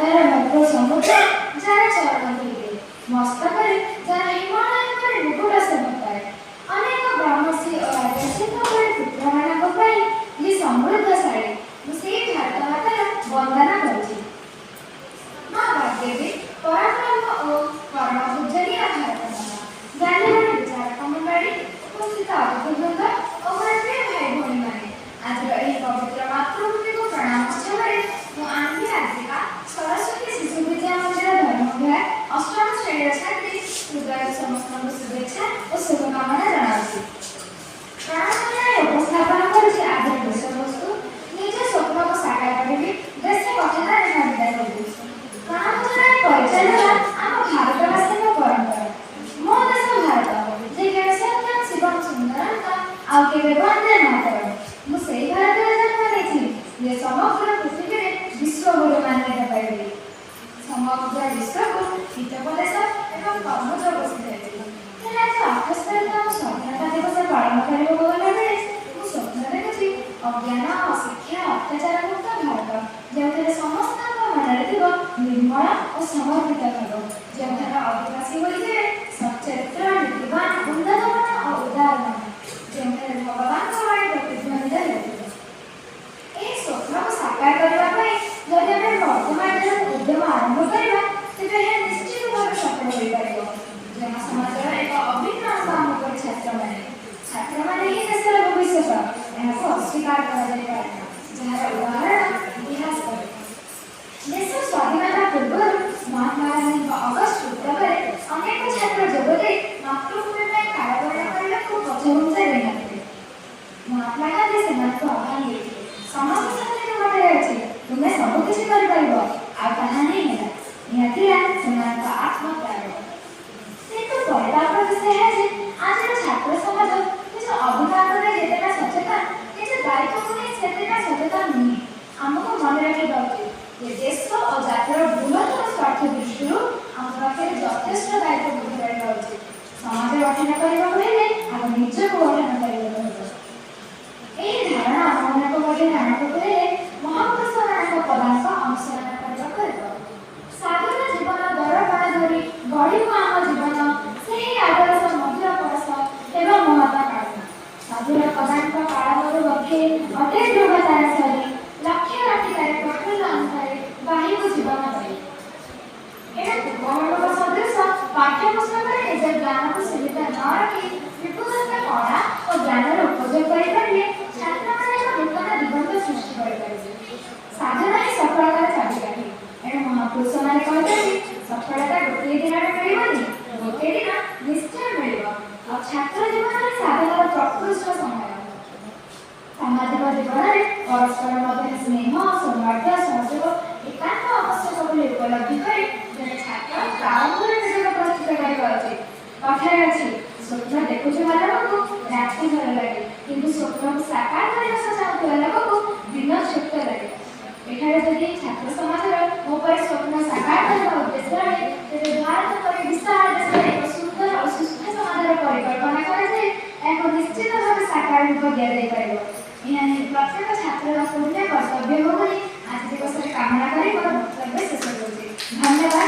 ଯାହାର ମଧୁର ସମୁଦ୍ର, ଯାହାର ଚରଣ ଧୂଳିରେ ମସ୍ତକରେ ଯାହାର ହିମାଳୟ ପରି ମୁକୁଟ ସେବତାଏ। ଅନେକ ବ୍ରହ୍ମର୍ଷି ଓ ରାଜର୍ଷିଙ୍କ ଭଳି ପୁତ୍ରମାନଙ୍କ ପାଇଁ ଇଏ ସମୃଦ୍ଧଶାଳୀ। ମୁଁ ସେଇ ଭାରତ ମାତାର ବନ୍ଦନା କରୁଛି। ମା ବାଗ୍ଦେବୀ ପରାକ୍ରମ ଓ କର୍ମ ପୂଜନୀୟ ଭାରତ ମାତା, ଜ୍ଞାନୀମାନେ ବିଚାରକ ମଣ୍ଡଳୀ, ଉପସ୍ଥିତ ଅତିଥିବୃନ୍ଦ ଓ ମୋର ପ୍ରିୟ ଭାଇ ଭଉଣୀମାନେ, ଆଜିର ଏହି ପବିତ୍ର ମାତୃଭୂମିକୁ ପ୍ରଣାମ ଉତ୍ସବରେ ମୁଁ ଆଣ୍ଟି ଆଦିକା ସରସ୍ୱତୀ ଶିଶୁ ବିଦ୍ୟା ମନ୍ଦିର ଧର୍ମବିହାର ଅଷ୍ଟମ ଶ୍ରେଣୀର ଛାତ୍ରୀ ହୃଦୟରୁ ସମସ୍ତଙ୍କୁ ଶୁଭେଚ୍ଛା ଓ ଶୁଭକାମନା ଜଣାଉଛି। ପ୍ରଣାମରେ ଉପସ୍ଥାପନ କରୁଛି ଆଜିର ବିଷୟବସ୍ତୁ। ନିଜ ସ୍ୱପ୍ନକୁ ସାକାର କରିବି, ଦେଶ କଠିନରେ ଭାଗିଦାର କରିବି। ପ୍ରଣାମରେ ପରିଚୟ ଦେବା ଆମ ଭାରତବାସୀଙ୍କ ପରମ୍ପରା। ମୋ ଦେଶ ଭାରତ, ଯେ କେବେ ସତ୍ୟଂ ଶିବଂ ସୁନ୍ଦରଙ୍କ ଆଉ କେବେ ବନ୍ଦେ ମାତରମ୍। ମୁଁ ସେଇ ଭାରତରେ ଜନ୍ମ ନେଇଛି ଯେ ସମଗ୍ର ପୃଥିବୀରେ ବିଶ୍ୱଗୁରୁ ମାନ୍ୟତା ପାଇବି। ସମଗ୍ର ବିଶ୍ୱକୁ ହିତୋପଦେଶ ଏବଂ କର୍ମଯୋଗ ଶିଖାଇବି। ହେଲେ ଆଜି 28 ତାରିଖ ଆମ ସ୍ୱାଧୀନତା ଦିବସ ପାଳନ କରିବାକୁ ଗଲାବେଳେ ମୁଁ ସ୍ୱପ୍ନ ଦେଖୁଛି ଅଜ୍ଞାନ, ଅଶିକ୍ଷା, ଅତ୍ୟାଚାର ମୁକ୍ତ ଭାରତ, ଯେଉଁଠାରେ ସମସ୍ତଙ୍କ ମନରେ ଥିବ ନିର୍ମଳ ଓ ସମର୍ପିତ ଭାବ, ଯେଉଁଠାରେ ଆଦିବାସୀ ହୋଇଥିବେ ସଚ୍ଚରିତ୍ର, ନୀତିବାନ, ଉନ୍ନତମାନ ଓ ଉଦାରମାନ, ଯେଉଁଠାରେ ଭଗବାନଙ୍କ ବାଣୀ ପ୍ରତିଧ୍ୱନିତ ହେଉଥିବ। ଏହି ସ୍ୱପ୍ନକୁ ସାକାର କରିବା ପାଇଁ ଯଦି ଆମେ ବର୍ତ୍ତମାନରୁ ଉଦ୍ୟମ ଆରମ୍ଭ କରିବା, ତେବେ ଏହା ନିଶ୍ଚିତ ଭାବେ ସଫଳ ହୋଇପାରିବ। ଜନସମାଜର ଏକ ଅଭିନ୍ନ ଅଙ୍ଗ ଆମ ପରି ଛାତ୍ରମାନେ। ଛାତ୍ରମାନେ ହିଁ ଦେଶର ଭବିଷ୍ୟତ, ଏହାକୁ ଅସ୍ୱୀକାର କରାଯାଇପାରେ ନା, ଯାହାର ଉଦାହରଣ ଇତିହାସ କରେ। ଦେଶ ସ୍ୱାଧୀନତା ପୂର୍ବରୁ ମହାତ୍ମା ଗାନ୍ଧୀଙ୍କ ଅଗଷ୍ଟ ବିପ୍ଳବରେ ଅନେକ ଛାତ୍ର ଯୋଗ ଦେଇ ମାତୃଭୂମି ପାଇଁ କାରାବରଣ କରିବାକୁ ପଛଘୁଞ୍ଚା ଦେଇନଥିଲେ। ମହାତ୍ମା ଗାନ୍ଧୀ ସେମାନଙ୍କୁ ଆହ୍ୱାନ ଦେଇଥିଲେ, ସମସ୍ତ ଶକ୍ତି ତୁମଠାରେ ଅଛି, ତୁମେ ସବୁ କିଛି କରିପାରିବ। ଆଉ ତାହା ହିଁ ହେଲା, ଏହା ଥିଲା ସେମାନଙ୍କ ଆତ୍ମତ୍ୟାଗ। କିନ୍ତୁ ପରିତାପର ବିଷୟ ଏହା ଯେ ଆଜିର ଛାତ୍ର ସମାଜ ନିଜ ଅଧିକାରରେ ଯେତେଟା ସଚେତନ, ନିଜ ଦାୟିତ୍ୱକୁ ନେଇ ସେତେଟା ସଚେତନ ନୁହେଁ। ଆମକୁ ମନେ ରଖିବା ଉଚିତ ଯେ ଦେଶ ଓ ଜାତିର ବୃହତ୍ତର ସ୍ୱାର୍ଥ ଦୃଷ୍ଟିରୁ ଆମ ପାଖରେ ଯଥେଷ୍ଟ ଦାୟିତ୍ୱ ବୁଦ୍ଧି ରହିବା ଉଚିତ। ସମାଜ ଗଠନ କରିବାକୁ ହେଲେ ଆମ ନିଜକୁ ଗଠନ କରିବାକୁ ହେବ। ଏହି ଧାରଣା ଆମମାନଙ୍କ ମଧ୍ୟରେ ଆଣିବାକୁ ହେଲେ ମହାପୁରୁଷମାନଙ୍କ ପଦାଙ୍କ ଅନୁସରଣ କରିବାକୁ ହେବ। ସାଧୁର ଜୀବନ ଦରପଣା ଧରି ଗଢ଼ିବ ଆମ ଜୀବନ, ସେହି ଆଦର୍ଶ ମଧୁର ପରଶ ହେବ ମହତା କାଳ। ସାଧୁର ପଦାଙ୍କ କାଳମରୁ ବକ୍ଷେ ଅଟେ ଧ୍ରୁବ ତାର ସରି, ଲକ୍ଷ ଲଠିକାରେ ପ୍ରଫୁଲ୍ଲ ଅନୁସାରେ ବାହିବୁ ଜୀବନ ପାଇ। ଏଣୁ ପୂର୍ବମଣ୍ଡଳ ସଦୃଶ ପାଠ୍ୟପୁସ୍ତକରେ ନିଜ ଜ୍ଞାନକୁ ସୀମିତ ନ ରଖି ବିପୁଳତା କଳା ଓ ଜ୍ଞାନର ଉପଯୋଗ କରିପାରିଲେ ଛାତ୍ରମାନେ ଏକ ନୂତନ ଦିଗନ୍ତ ସୃଷ୍ଟି କରିପାରିବେ। ସାଧନା ହିଁ ସଫଳତାର ଚାବିକାଠି। ଏଣୁ ମହାପୁରୁଷମାନେ କହିଛନ୍ତି ସଫଳତା ଗୋଟିଏ ଦିନରେ ମିଳିବନି, ଗୋଟିଏ ଦିନ ନିଶ୍ଚୟ ମିଳିବ। ଆଉ ଛାତ୍ର ଜୀବନରେ ସାଧନାର ପ୍ରକୃଷ୍ଟ ସମୟ। ସାମାଜିକ ଜୀବନରେ ପରସ୍ପର ମଧ୍ୟରେ ସ୍ନେହ, ସୌହାର୍ଦ୍ଦ୍ୟ, ସହଯୋଗ ଏକାନ୍ତ ଆବଶ୍ୟକ ବୋଲି ଉପଲବ୍ଧି କରି ଜଣେ ଛାତ୍ର ପ୍ରାରମ୍ଭରେ ନିଜକୁ ପ୍ରସ୍ତୁତ କରିବା ଉଚିତ। କଥାରେ ଅଛି, ସ୍ୱପ୍ନ ଦେଖୁଥିବା ଲୋକକୁ ରାତି ଭଲ ଲାଗେ, କିନ୍ତୁ ସ୍ୱପ୍ନକୁ ସାକାର କରିବାକୁ ଚାହୁଁଥିବା ଲୋକକୁ ଦିନ ଛୋଟ ଲାଗେ। ଏଠାରେ ଯଦି ଛାତ୍ର ସମାଜର ମୋ ପରି ସ୍ୱପ୍ନ ସାକାର କରିବା ଉଦ୍ଦେଶ୍ୟ ରହେ, ତେବେ ଭାରତ ପରି ବିଶାଳ ଦେଶରେ ଏକ ସୁନ୍ଦର ଓ ସୁସ୍ଥ ସମାଜର ପରିକଳ୍ପନା କରାଯାଇ ଏହାକୁ ନିଶ୍ଚିତ ଭାବେ ସାକାର ରୂପ ଦିଆଯାଇପାରିବ। ଏହା ହିଁ ପ୍ରତ୍ୟେକ ଛାତ୍ରର ପୂର୍ଣ୍ଣ କର୍ତ୍ତବ୍ୟ ବୋଲି ଆଜି ଦିବସରେ କାମନା କରି ମୋର ବକ୍ତବ୍ୟ ଶେଷ କରୁଛି। ଧନ୍ୟବାଦ।